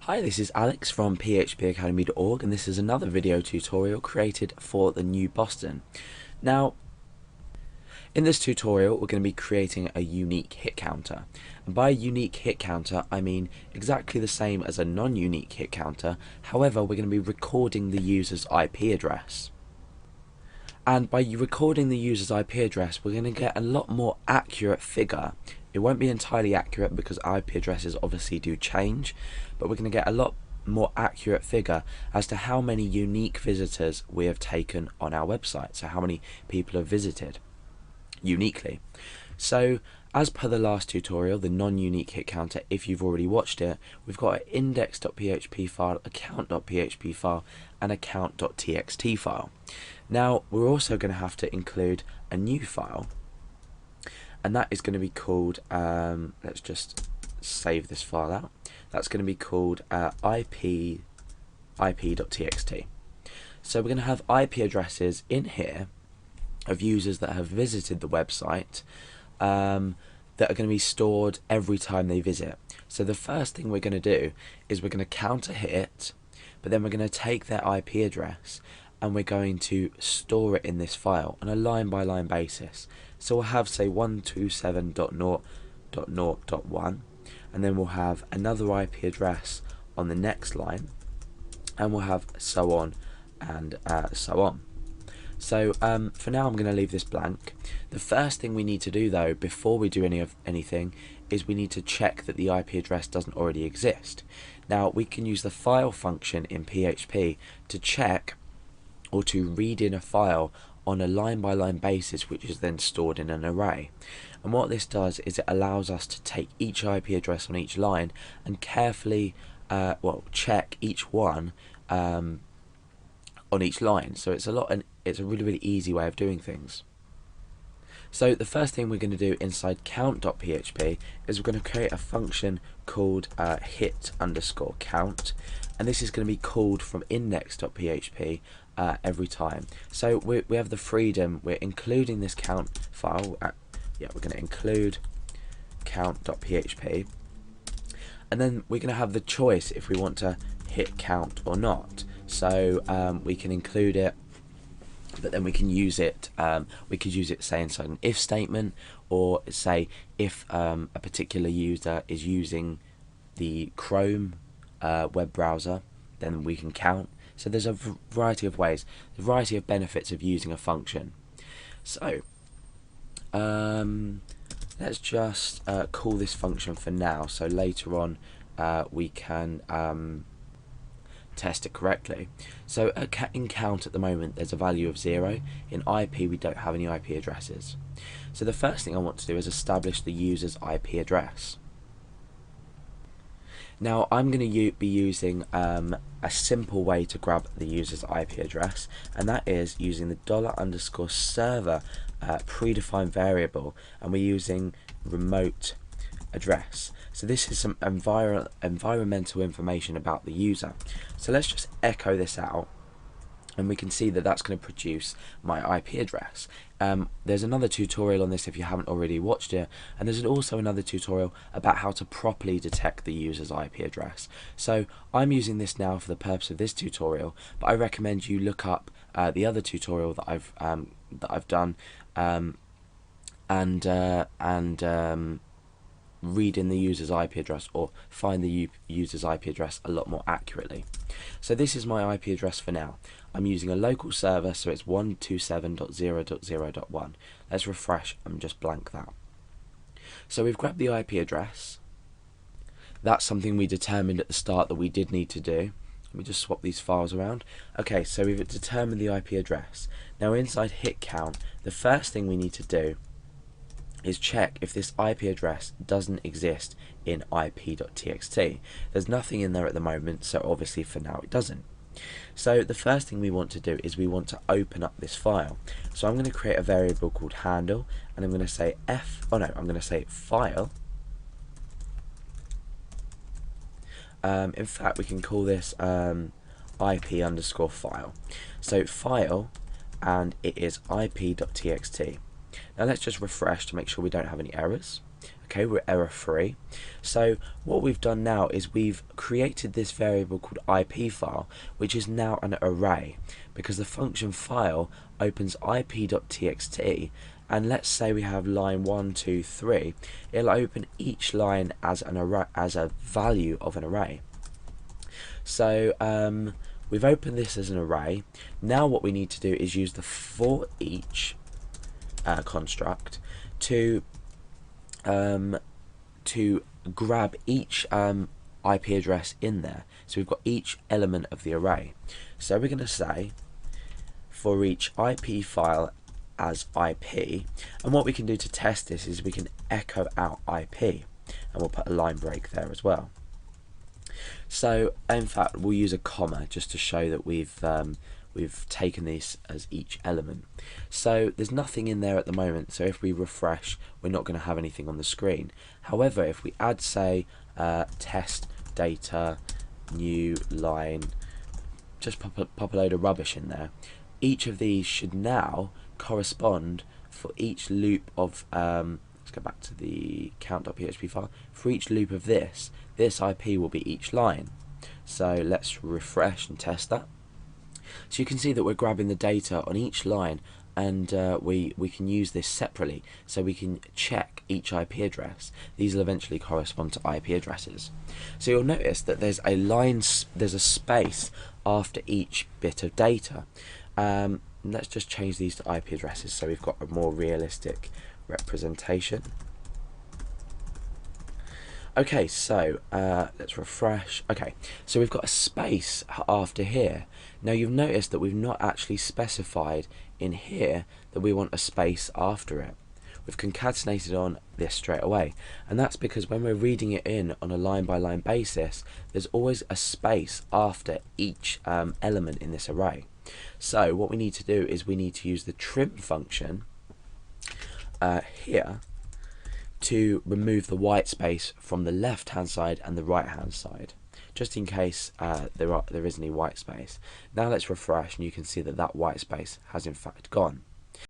Hi, this is Alex from phpacademy.org, and this is another video tutorial created for the new Boston. Now, in this tutorial we're going to be creating a unique hit counter, and by a unique hit counter I mean exactly the same as a non-unique hit counter. However, we're going to be recording the user's IP address. And by recording the user's IP address, we're going to get a lot more accurate figure. It won't be entirely accurate because IP addresses obviously do change, but we're going to get a lot more accurate figure as to how many unique visitors we have taken on our website, so how many people have visited uniquely. So as per the last tutorial, the non-unique hit counter, if you've already watched it, we've got an index.php file, account.php file, and account.txt file. Now we're also going to have to include a new file, and that is going to be called, let's just save this file out, that's going to be called ip.txt. So we're going to have IP addresses in here of users that have visited the website that are going to be stored every time they visit. So the first thing we're going to do is we're going to counter hit, but then we're going to take their IP address and we're going to store it in this file on a line-by-line basis. So we'll have, say, 127.0.0.1, and then we'll have another IP address on the next line, and we'll have so on and so on. So for now I'm going to leave this blank. The first thing we need to do though, before we do anything, is we need to check that the IP address doesn't already exist. Now we can use the file function in PHP to check or to read in a file on a line-by-line basis, which is then stored in an array. And what this does is it allows us to take each IP address on each line and carefully check each one on each line. So it's a really easy way of doing things. So the first thing we're going to do inside count.php is we're going to create a function called hit_count, and this is going to be called from index.php every time. So we have the freedom, we're including this count file, we're going to include count.php, and then we're going to have the choice if we want to hit count or not. So we can include it, but then we can use it, we could use it, say, inside an if statement, or say if a particular user is using the Chrome web browser, then we can count. So there's a variety of ways, a variety of benefits of using a function. So let's just call this function for now, so later on we can test it correctly. So in count at the moment there's a value of 0. In IP we don't have any IP addresses. So the first thing I want to do is establish the user's IP address. Now I'm going to be using a simple way to grab the user's IP address, and that is using the $_server predefined variable, and we're using remote address. So this is some environmental information about the user. So let's just echo this out, and we can see that that's going to produce my IP address. There's another tutorial on this if you haven't already watched it, and there's also another tutorial about how to properly detect the user's IP address. So I'm using this now for the purpose of this tutorial, but I recommend you look up the other tutorial that I've done read in the user's IP address, or find the user's IP address a lot more accurately. So this is my IP address for now. I'm using a local server, so it's 127.0.0.1. Let's refresh and just blank that. So we've grabbed the IP address. That's something we determined at the start that we did need to do. Let me just swap these files around. Okay, so we've determined the IP address. Now inside hit count, the first thing we need to do is check if this IP address doesn't exist in ip.txt. There's nothing in there at the moment, so obviously for now it doesn't. So the first thing we want to do is we want to open up this file. So I'm going to create a variable called handle, and I'm going to say file. In fact, we can call this ip_file. So file, and it is ip.txt. Now let's just refresh to make sure we don't have any errors. Okay, we're error free. So what we've done now is we've created this variable called IP file, which is now an array, because the function file opens ip.txt, and let's say we have line 1, 2, 3, it'll open each line as an array, as a value of an array. So we've opened this as an array. Now what we need to do is use the for each construct to grab each IP address in there. So we've got each element of the array. So we're going to say for each IP file as IP, and what we can do to test this is we can echo out IP, and we'll put a line break there as well. So in fact we'll use a comma just to show that we've taken this as each element. So there's nothing in there at the moment, so if we refresh we're not going to have anything on the screen. However, if we add, say, test data new line, just pop a load of rubbish in there, each of these should now correspond for each loop of let's go back to the count.php file. For each loop of this IP will be each line. So let's refresh and test that. So you can see that we're grabbing the data on each line, and we can use this separately, so we can check each IP address. These will eventually correspond to IP addresses. So you'll notice that there's a space after each bit of data. Let's just change these to IP addresses so we've got a more realistic representation. Okay, so let's refresh. Okay, so we've got a space after here. Now you've noticed that we've not actually specified in here that we want a space after it. We've concatenated on this straight away, and that's because when we're reading it in on a line-by-line basis, there's always a space after each element in this array. So what we need to do is we need to use the trim function here to remove the white space from the left hand side and the right hand side, just in case there is any white space. Now let's refresh, and you can see that that white space has in fact gone.